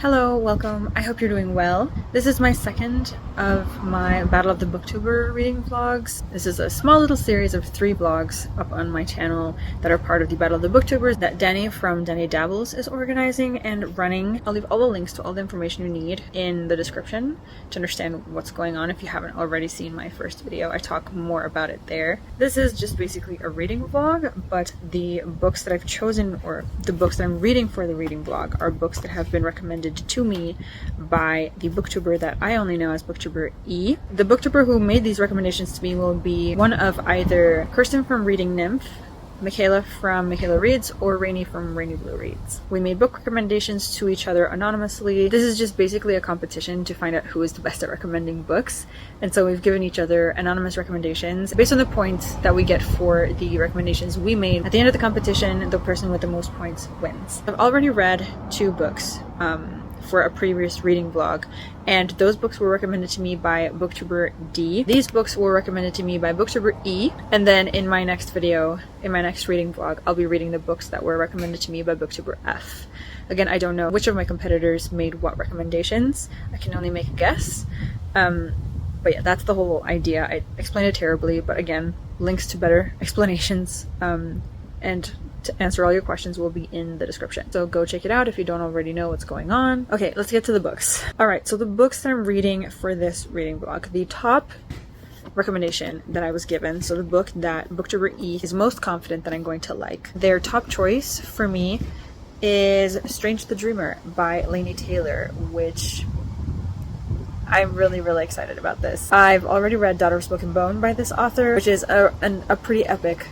Hello, welcome. I hope you're doing well. This is my second of my Battle of the Booktuber reading vlogs. This is a small little series of 3 vlogs up on my channel that are part of the Battle of the Booktubers that Danni from Danni Dabbles is organizing and running. I'll leave all the links to all the information you need in the description to understand what's going on. If you haven't already seen my first video, I talk more about it there. This is just basically a reading vlog, but the books that I've chosen, or the books that I'm reading for the reading vlog, are books that have been recommended to me by the booktuber that I only know as BookTuber E. The booktuber who made these recommendations to me will be one of either Kirsten from Reading Nymph, Michaela from Michaela Reads, or Rainy from Rainy Blue Reads. We made book recommendations to each other anonymously. This is just basically a competition to find out who is the best at recommending books, and so we've given each other anonymous recommendations. Based on the points that we get for the recommendations we made, at the end of the competition, the person with the most points wins. I've already read 2 books for a previous reading vlog, and those books were recommended to me by booktuber D. These books were recommended to me by booktuber E, and then in my next video, in my next reading vlog, I'll be reading the books that were recommended to me by booktuber F. Again, I don't know which of my competitors made what recommendations. I can only make a guess. But yeah, that's the whole idea. I explained it terribly, but again, links to better explanations and to answer all your questions will be in the description. So go check it out if you don't already know what's going on. Okay, let's get to the books. Alright, so the books that I'm reading for this reading vlog, the top recommendation that I was given, so the book that booktuber E is most confident that I'm going to like, their top choice for me is Strange the Dreamer by Laini Taylor, which I'm really excited about this. I've already read Daughter of Smoke and Bone by this author, which is a pretty epic,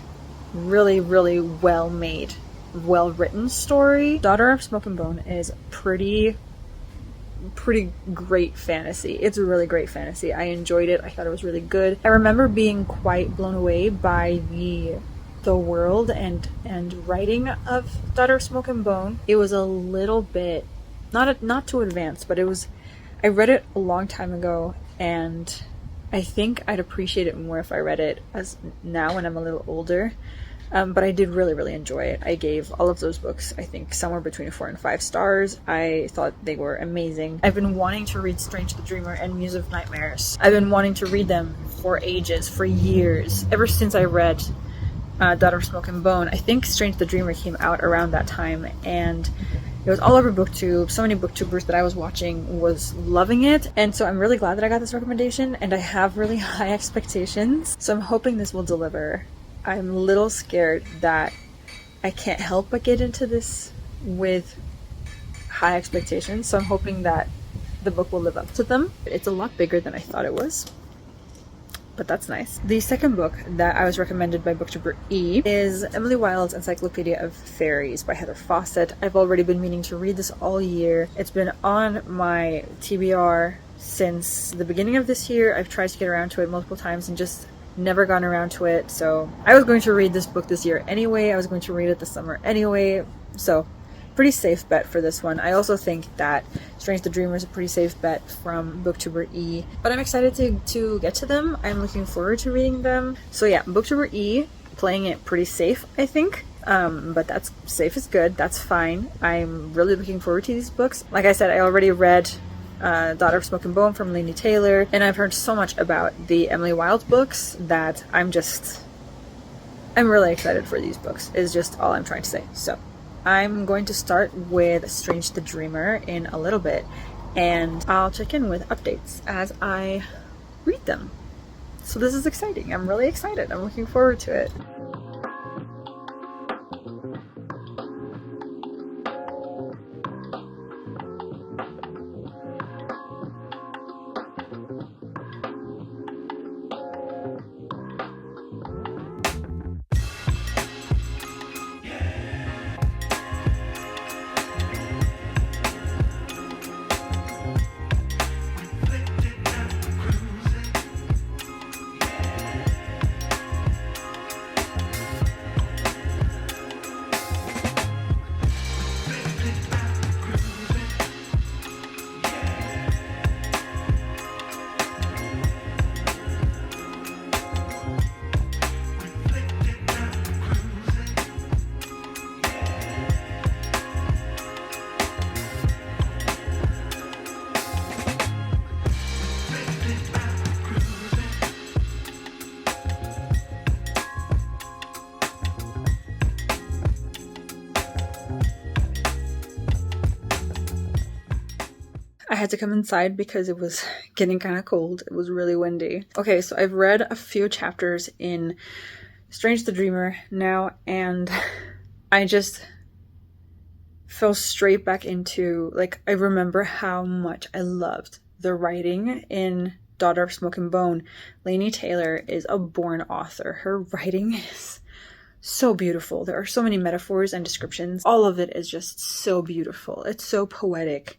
really well made, well written story. Daughter of Smoke and Bone is pretty great fantasy. It's a really great fantasy. I enjoyed it. I thought it was really good. I remember being quite blown away by the world and writing of Daughter of Smoke and Bone. It was a little bit not too advanced, but I read it a long time ago, and I think I'd appreciate it more if I read it as now when I'm a little older. But I did really enjoy it. I gave all of those books, I think, somewhere between 4 and 5 stars. I thought they were amazing. I've been wanting to read Strange the Dreamer and Muse of Nightmares. I've been wanting to read them for ages, for years, ever since I read Daughter of Smoke and Bone. I think Strange the Dreamer came out around that time, and it was all over BookTube. So many BookTubers that I was watching was loving it, and so I'm really glad that I got this recommendation, and I have really high expectations. So I'm hoping this will deliver. I'm a little scared that I can't help but get into this with high expectations, so I'm hoping that the book will live up to them. It's a lot bigger than I thought it was, but that's nice. The second book that I was recommended by booktuber E is Emily Wilde's Encyclopaedia of Faeries by Heather Fawcett. I've already been meaning to read this all year. It's been on my TBR since the beginning of this year. I've tried to get around to it multiple times and just never gotten around to it. So I was going to read this book this year anyway. I was going to read it this summer anyway. So pretty safe bet for this one. I also think that Strange the Dreamer is a pretty safe bet from booktuber E, but I'm excited to get to them. I'm looking forward to reading them. So yeah, booktuber E playing it pretty safe, I think. But that's safe is good. That's fine. I'm really looking forward to these books. Like I said, I already read Daughter of Smoke and Bone from Laini Taylor, and I've heard so much about the Emily Wilde books that I'm really excited for these books, is just all I'm trying to say. So I'm going to start with Strange the Dreamer in a little bit, and I'll check in with updates as I read them. So this is exciting. I'm really excited. I'm looking forward to it. I had to come inside because it was getting kind of cold. It was really windy. Okay, so I've read a few chapters in Strange the Dreamer now, and I just fell straight back into, like, I remember how much I loved the writing in Daughter of Smoke and Bone. Laini Taylor is a born author. Her writing is so beautiful. There are so many metaphors and descriptions. All of it is just so beautiful. It's so poetic.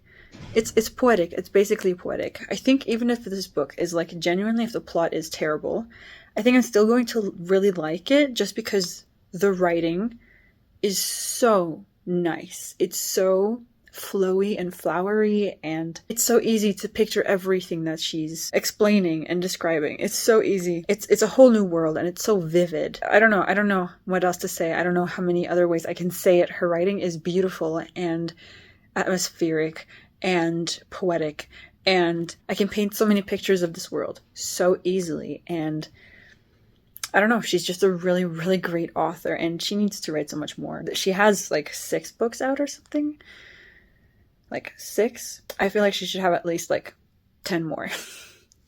It's poetic. It's basically poetic. I think even if this book is, like, genuinely, if the plot is terrible, I think I'm still going to really like it just because the writing is so nice. It's so flowy and flowery, and it's so easy to picture everything that she's explaining and describing. It's so easy. It's a whole new world, and it's so vivid. I don't know what else to say. I don't know how many other ways I can say it. Her writing is beautiful and atmospheric and poetic, and I can paint so many pictures of this world so easily. And I don't know, she's just a really, really great author, and she needs to write so much more. She has like 6 books out or something. Like 6? I feel like she should have at least like 10 more.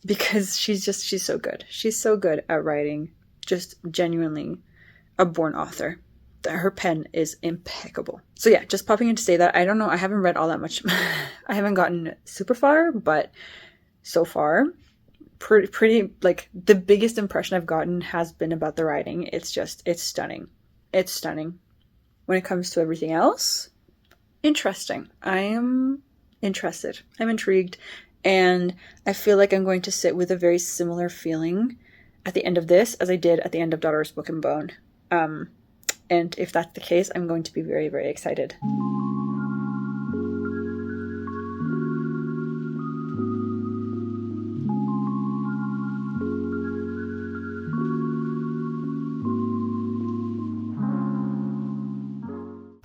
Because she's so good. She's so good at writing. Just genuinely a born author. Her pen is impeccable. So yeah, just popping in to say that. I don't know, I haven't read all that much. I haven't gotten super far, but so far, pretty, like, the biggest impression I've gotten has been about the writing. It's stunning. It's stunning. When it comes to everything else, interesting. I am interested. I'm intrigued. And I feel like I'm going to sit with a very similar feeling at the end of this as I did at the end of Daughter of Smoke and Bone. And if that's the case, I'm going to be very, very excited.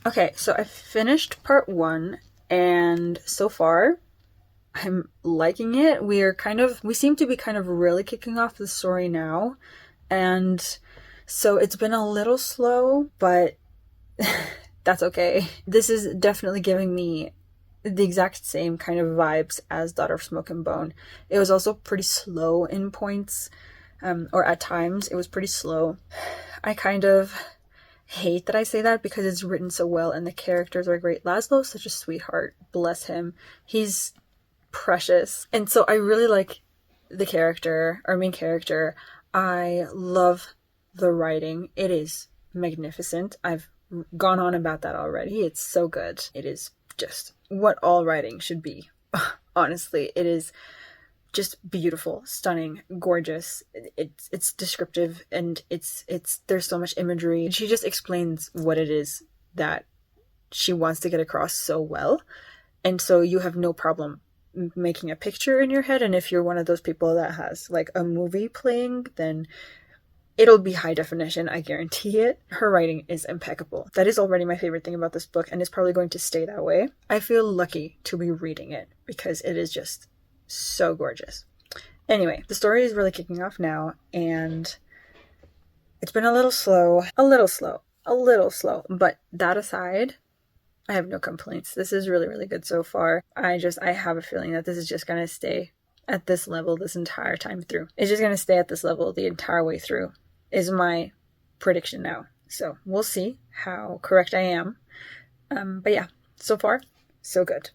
Okay, so I finished part 1, and so far, I'm liking it. We seem to be kind of really kicking off the story now, and so it's been a little slow, but that's okay. This is definitely giving me the exact same kind of vibes as Daughter of Smoke and Bone. It was also pretty slow in points, or at times it was pretty slow. I kind of hate that I say that because it's written so well and the characters are great. Laszlo's such a sweetheart. Bless him. He's precious. And so I really like the character, our main character. I love the writing. It is magnificent. I've gone on about that already. It's so good. It is just what all writing should be. Honestly, it is just beautiful, stunning, gorgeous. It's descriptive, and it's there's so much imagery. She just explains what it is that she wants to get across so well, and so you have no problem making a picture in your head. And if you're one of those people that has like a movie playing, then it'll be high definition, I guarantee it. Her writing is impeccable. That is already my favorite thing about this book, and it's probably going to stay that way. I feel lucky to be reading it because it is just so gorgeous. Anyway, the story is really kicking off now, and it's been a little slow, but that aside, I have no complaints. This is really, really good so far. I have a feeling that this is just going to stay at this level this entire time through. It's just going to stay at this level the entire way through, is my prediction now. So we'll see how correct I am. But yeah, so far, so good.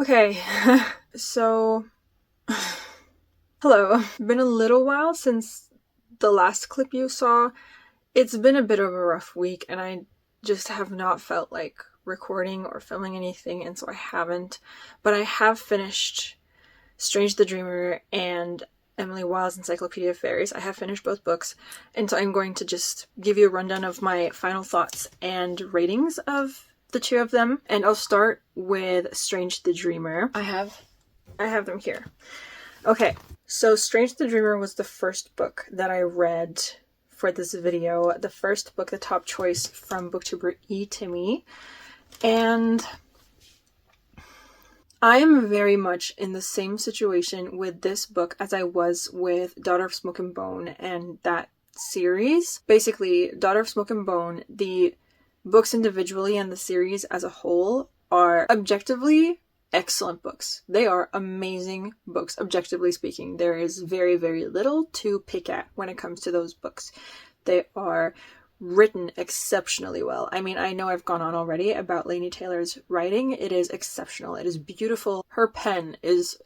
Okay, so hello. Been a little while since the last clip you saw. It's been a bit of a rough week, and I just have not felt like recording or filming anything, and so I haven't. But I have finished Strange the Dreamer and Emily Wilde's Encyclopedia of Faeries. I have finished both books, and so I'm going to just give you a rundown of my final thoughts and ratings of the two of them. And I'll start with Strange the Dreamer. I have them here. Okay, so Strange the Dreamer was the first book that I read for this video. The first book, the top choice from booktuber E to me. And I am very much in the same situation with this book as I was with Daughter of Smoke and Bone and that series. Basically, Daughter of Smoke and Bone, the books individually and the series as a whole are objectively excellent books. They are amazing books, objectively speaking. There is very, very little to pick at when it comes to those books. They are written exceptionally well. I mean, I know I've gone on already about Laini Taylor's writing. It is exceptional. It is beautiful. Her pen is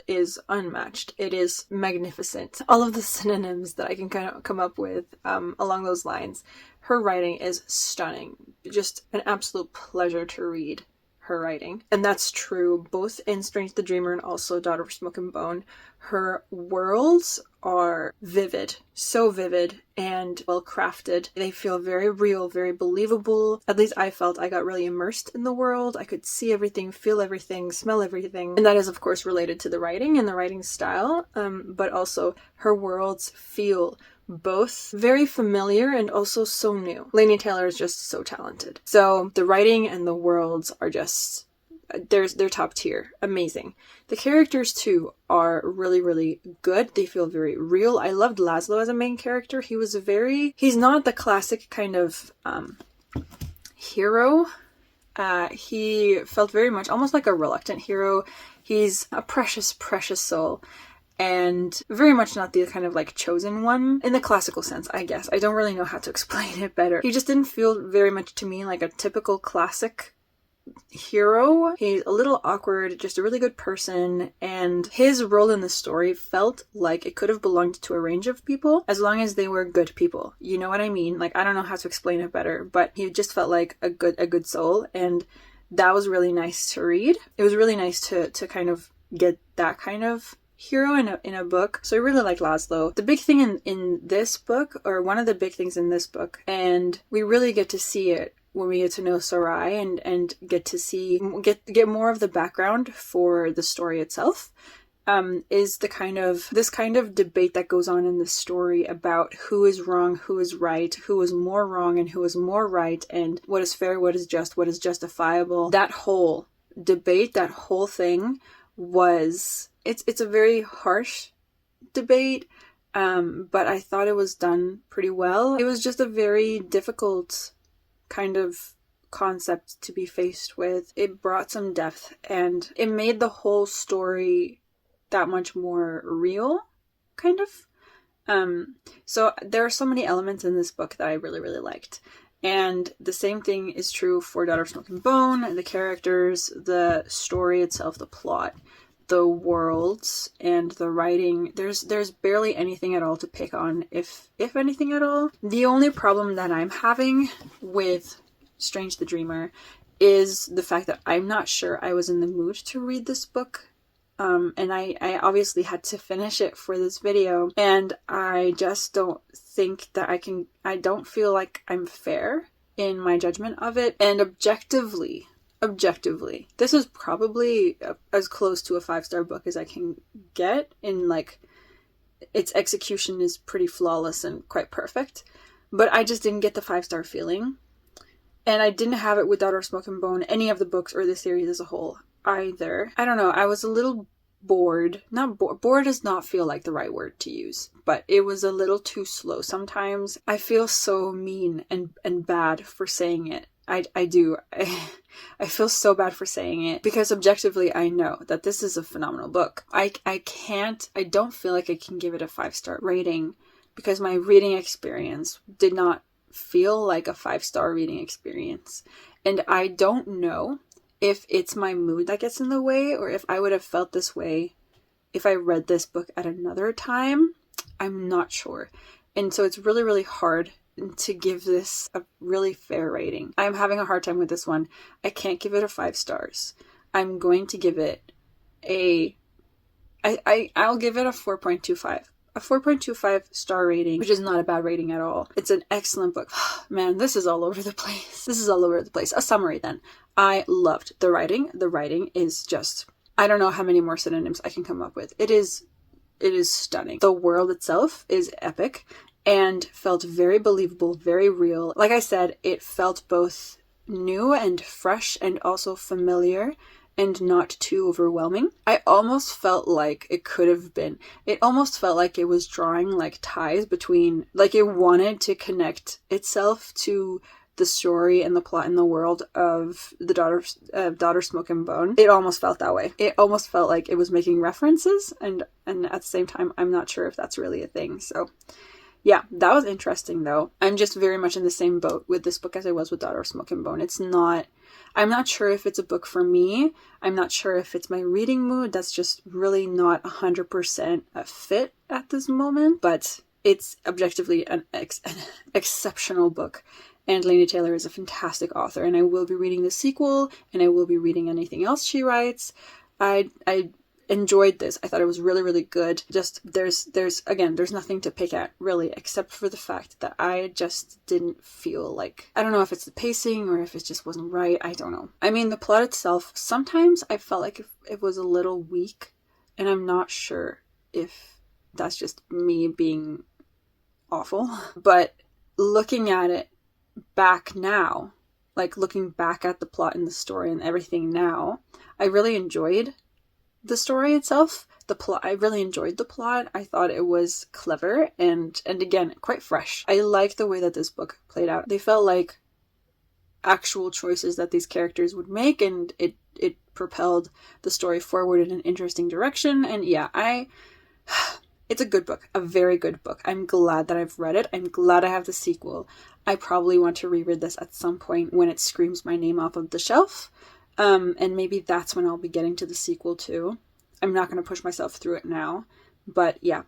unmatched. It is magnificent. All of the synonyms that I can kind of come up with along those lines. Her writing is stunning. Just an absolute pleasure to read her writing. And that's true both in Strange the Dreamer and also Daughter of Smoke and Bone. Her worlds are vivid, so vivid and well crafted. They feel very real, very believable. At least I felt I got really immersed in the world. I could see everything, feel everything, smell everything. And that is of course related to the writing and the writing style, but also her worlds feel both very familiar and also so new. Laini Taylor is just so talented. So the writing and the worlds are just, they're top tier. Amazing. The characters too are really, really good. They feel very real. I loved Laszlo as a main character. He's not the classic kind of hero. He felt very much almost like a reluctant hero. He's a precious, precious soul. And very much not the kind of like chosen one in the classical sense, I guess. I don't really know how to explain it better. He just didn't feel very much to me like a typical classic hero. He's a little awkward, just a really good person, and his role in the story felt like it could have belonged to a range of people as long as they were good people. You know what I mean? Like, I don't know how to explain it better, but he just felt like a good soul, and that was really nice to read. It was really nice to kind of get that kind of hero in a book. So I really like Laszlo. The big thing in this book, or one of the big things in this book, and we really get to see it when we get to know Sarai and get to see get more of the background for the story itself, is this kind of debate that goes on in the story about who is wrong, who is right, who is more wrong and who is more right, and what is fair, what is just, what is justifiable. That whole debate, that whole thing was it's a very harsh debate, but I thought it was done pretty well. It was just a very difficult kind of concept to be faced with. It brought some depth and it made the whole story that much more real, kind of. So there are so many elements in this book that I really, really liked. And the same thing is true for Daughter of Smoke and Bone, the characters, the story itself, the plot, the worlds, and the writing. There's barely anything at all to pick on, if anything at all. The only problem that I'm having with Strange the Dreamer is the fact that I'm not sure I was in the mood to read this book. And I obviously had to finish it for this video, and I just don't think that I don't feel like I'm fair in my judgment of it. And objectively, this is probably as close to a 5-star book as I can get, in like, its execution is pretty flawless and quite perfect, but I just didn't get the 5-star feeling. And I didn't have it with Daughter of Smoke and Bone, any of the books or the series as a whole either. I don't know, I was a little bored. Bored does not feel like the right word to use, but it was a little too slow sometimes. I feel so mean and bad for saying it. I do. I feel so bad for saying it, because objectively I know that this is a phenomenal book. I don't feel like I can give it a 5-star rating because my reading experience did not feel like a 5-star reading experience. And I don't know if it's my mood that gets in the way, or if I would have felt this way if I read this book at another time. I'm not sure. And so it's really, really hard to give this a really fair rating. I'm having a hard time with this one. I can't give it a 5 stars. I'm going to give it I'll give it a 4.25. A 4.25 star rating, which is not a bad rating at all. It's an excellent book. Man, this is all over the place. This is all over the place. A summary then. I loved the writing. The writing is just, I don't know how many more synonyms I can come up with. It is stunning. The world itself is epic and felt very believable, very real. Like I said, it felt both new and fresh and also familiar and not too overwhelming. I almost felt like it could have been. It almost felt like it was drawing like ties between, like it wanted to connect itself to the story and the plot and the world of the Daughter Smoke and Bone. It almost felt that way. It almost felt like it was making references, and at the same time, I'm not sure if that's really a thing. So yeah, that was interesting though. I'm just very much in the same boat with this book as I was with Daughter Smoke and Bone. I'm not sure if it's a book for me. I'm not sure if it's my reading mood. That's just really not 100% a fit at this moment, but it's objectively an exceptional book. And Laini Taylor is a fantastic author, and I will be reading the sequel, and I will be reading anything else she writes. I enjoyed this. I thought it was really, really good. Just there's nothing to pick at really, except for the fact that I just didn't feel like, I don't know if it's the pacing or if it just wasn't right. I don't know. I mean, the plot itself, sometimes I felt like it was a little weak, and I'm not sure if that's just me being awful. But looking at it back now, like looking back at the plot and the story and everything now, I really enjoyed the story itself. I really enjoyed the plot. I thought it was clever and again, quite fresh. I liked the way that this book played out. They felt like actual choices that these characters would make, and it propelled the story forward in an interesting direction. And yeah, it's a good book, a very good book. I'm glad that I've read it. I'm glad I have the sequel. I probably want to reread this at some point when it screams my name off of the shelf. And maybe that's when I'll be getting to the sequel too. I'm not going to push myself through it now. But yeah,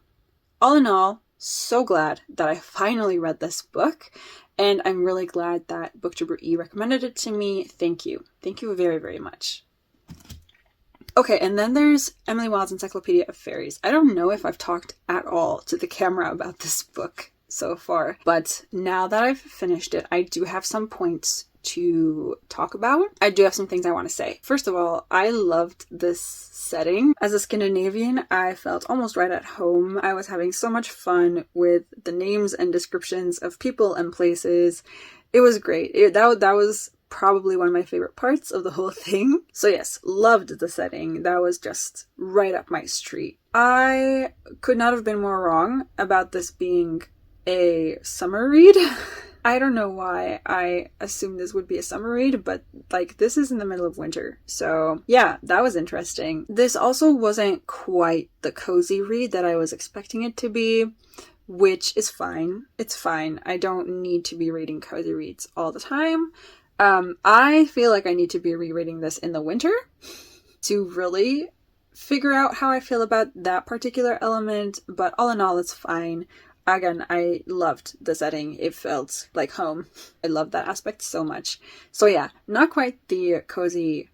all in all, so glad that I finally read this book. And I'm really glad that BookTuber E recommended it to me. Thank you. Thank you very, very much. Okay, and then there's Emily Wilde's Encyclopaedia of Faeries. I don't know if I've talked at all to the camera about this book so far, but now that I've finished it, I do have some points to talk about. I do have some things I want to say. First of all, I loved this setting. As a Scandinavian, I felt almost right at home. I was having so much fun with the names and descriptions of people and places. It was great. That was probably one of my favorite parts of the whole thing. So yes, loved the setting. That was just right up my street. I could not have been more wrong about this being a summer read. I don't know why I assumed this would be a summer read, but like this is in the middle of winter. So yeah, that was interesting. This also wasn't quite the cozy read that I was expecting it to be, which is fine. It's fine. I don't need to be reading cozy reads all the time. I feel like I need to be rereading this in the winter to really figure out how I feel about that particular element, but all in all, it's fine. Again, I loved the setting. It felt like home. I love that aspect so much. So yeah, not quite the cozy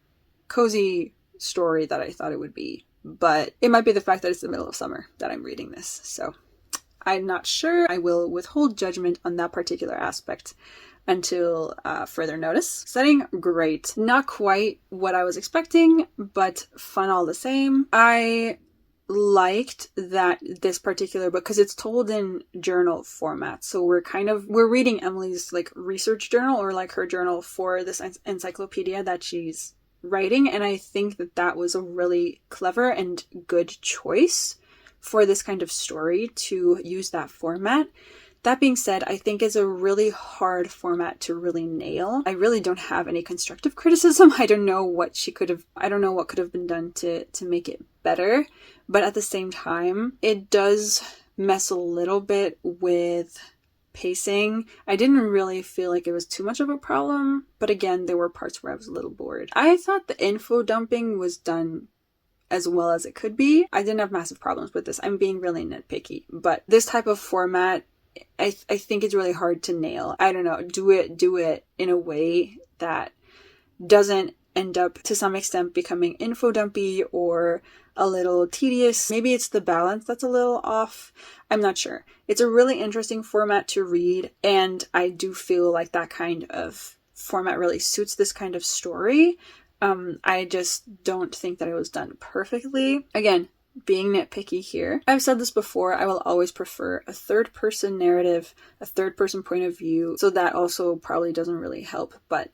story that I thought it would be, but it might be the fact that it's the middle of summer that I'm reading this. So I'm not sure. I will withhold judgment on that particular aspect until further notice. Setting, great. Not quite what I was expecting, but fun all the same. I liked that this particular book, because it's told in journal format, so we're reading Emily's like research journal, or like her journal for this encyclopedia that she's writing, and I think that was a really clever and good choice for this kind of story to use that format. That being said, I think it's a really hard format to really nail. I really don't have any constructive criticism. I don't know what could have been done to make it better. But at the same time, it does mess a little bit with pacing, I didn't really feel like it was too much of a problem, but again, there were parts where I was a little bored. I thought the info dumping was done as well as it could be. I didn't have massive problems with this. I'm being really nitpicky, but this type of format, I think it's really hard to nail. I don't know, do it in a way that doesn't end up to some extent becoming info dumpy or a little tedious. Maybe it's the balance that's a little off. I'm not sure. It's a really interesting format to read, and I do feel like that kind of format really suits this kind of story. I just don't think that it was done perfectly. Again, being nitpicky here. I've said this before, I will always prefer a third-person narrative, a third-person point of view, so that also probably doesn't really help, but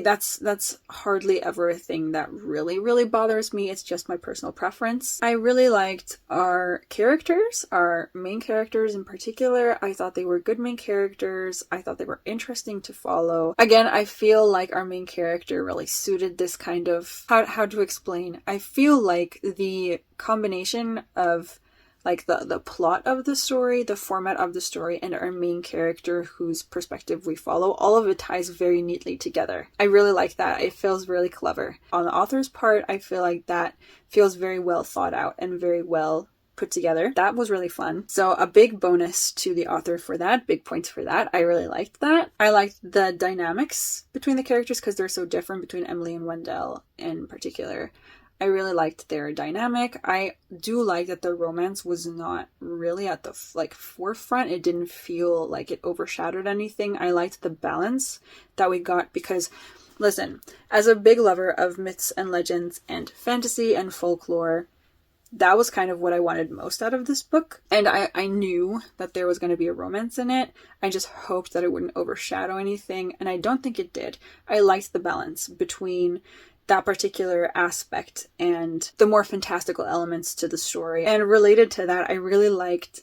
that's hardly ever a thing that really bothers me. It's just my personal preference. I really liked our characters, our main characters in particular. I thought they were good main characters. I thought they were interesting to follow. Again, I feel like our main character really suited this kind of, how to explain. I feel like the combination of like the plot of the story, the format of the story, and our main character whose perspective we follow, all of it ties very neatly together. I really like that. It feels really clever. On the author's part, I feel like that feels very well thought out and very well put together. That was really fun. So a big bonus to the author for that, big points for that. I really liked that. I liked the dynamics between the characters because they're so different between Emily and Wendell in particular. I really liked their dynamic. I do like that the romance was not really at the forefront. It didn't feel like it overshadowed anything. I liked the balance that we got because, listen, as a big lover of myths and legends and fantasy and folklore, that was kind of what I wanted most out of this book. And I knew that there was going to be a romance in it. I just hoped that it wouldn't overshadow anything, and I don't think it did. I liked the balance between that particular aspect and the more fantastical elements to the story. And related to that, I really liked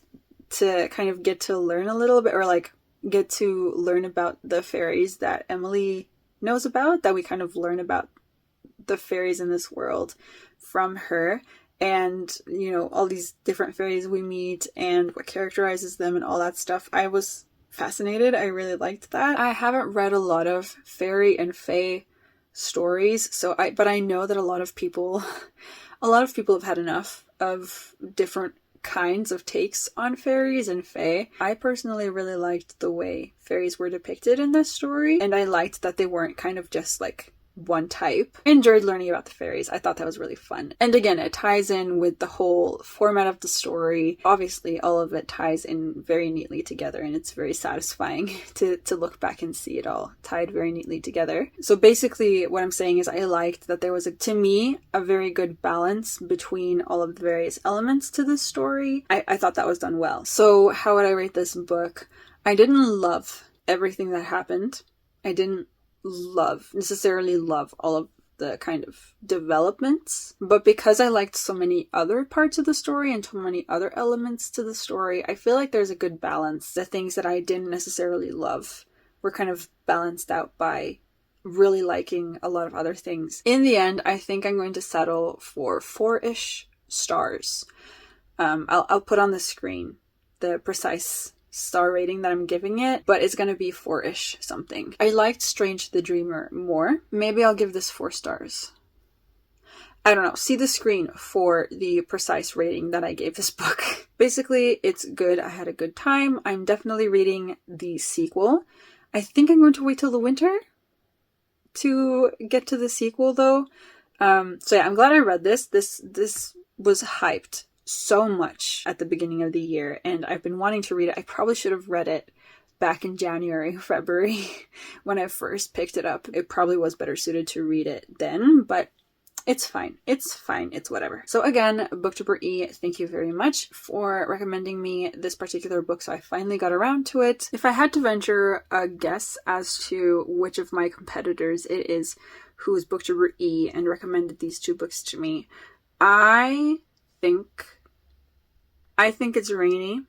to kind of get to learn a little bit, or like get to learn about the fairies that Emily knows about, that we kind of learn about the fairies in this world from her. And, you know, all these different fairies we meet and what characterizes them and all that stuff. I was fascinated. I really liked that. I haven't read a lot of fairy and fae stories, but I know that a lot of people have had enough of different kinds of takes on fairies and fae. I personally really liked the way fairies were depicted in this story, and I liked that they weren't kind of just like one type. I enjoyed learning about the fairies. I thought that was really fun. And again, it ties in with the whole format of the story. Obviously, all of it ties in very neatly together, and it's very satisfying to look back and see it all tied very neatly together. So basically, what I'm saying is I liked that there was, to me, a very good balance between all of the various elements to this story. I thought that was done well. So how would I rate this book? I didn't love everything that happened. I didn't necessarily love all of the kind of developments, but because I liked so many other parts of the story and so many other elements to the story, I feel like there's a good balance. The things that I didn't necessarily love were kind of balanced out by really liking a lot of other things. In the end, I think I'm going to settle for 4-ish stars. I'll put on the screen the precise star rating that I'm giving it, but it's gonna be 4-ish something. I liked Strange the Dreamer more. Maybe I'll give this 4 stars. I don't know. See the screen for the precise rating that I gave this book. Basically, it's good. I had a good time. I'm definitely reading the sequel. I think I'm going to wait till the winter to get to the sequel though. So yeah, I'm glad I read this. This was hyped so much at the beginning of the year, and I've been wanting to read it. I probably should have read it back in January, February when I first picked it up. It probably was better suited to read it then, but it's fine. It's fine. It's whatever. So again, BookTuber E, thank you very much for recommending me this particular book. So I finally got around to it. If I had to venture a guess as to which of my competitors it is who is BookTuber E and recommended these 2 books to me, I think it's Laini.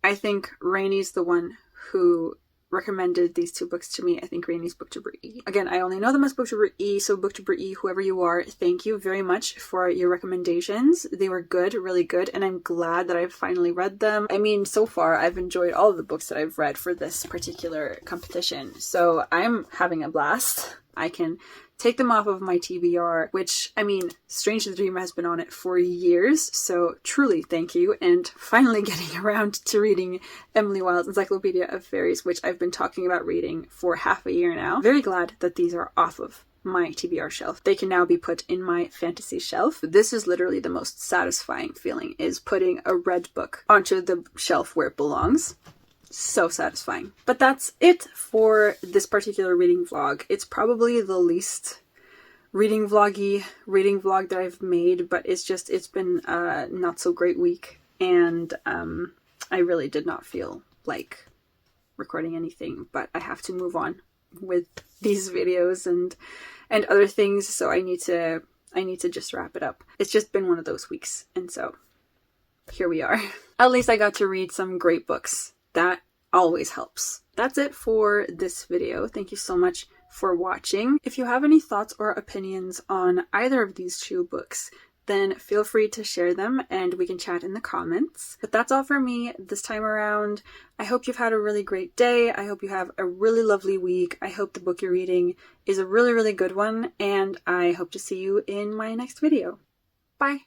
I think Laini's the one who recommended these two books to me. I think Rainey's BookTuber E. Again, I only know them as BookTuber E, so BookTuber E, whoever you are, thank you very much for your recommendations. They were good, really good, and I'm glad that I've finally read them. I mean, so far I've enjoyed all of the books that I've read for this particular competition, so I'm having a blast. I can take them off of my TBR, which, I mean, Strange the Dreamer has been on it for years, so truly thank you, and finally getting around to reading Emily Wilde's Encyclopaedia of Faeries, which I've been talking about reading for half a year now. Very glad that these are off of my TBR shelf. They can now be put in my fantasy shelf. This is literally the most satisfying feeling, is putting a read book onto the shelf where it belongs. So satisfying. But that's it for this particular reading vlog. It's probably the least reading vlog that I've made, but it's been a not so great week, and I really did not feel like recording anything, but I have to move on with these videos and other things, so I need to just wrap it up. It's just been one of those weeks, and so here we are. At least I got to read some great books. That always helps. That's it for this video. Thank you so much for watching. If you have any thoughts or opinions on either of these two books, then feel free to share them and we can chat in the comments. But that's all for me this time around. I hope you've had a really great day. I hope you have a really lovely week. I hope the book you're reading is a really, really good one, and I hope to see you in my next video. Bye!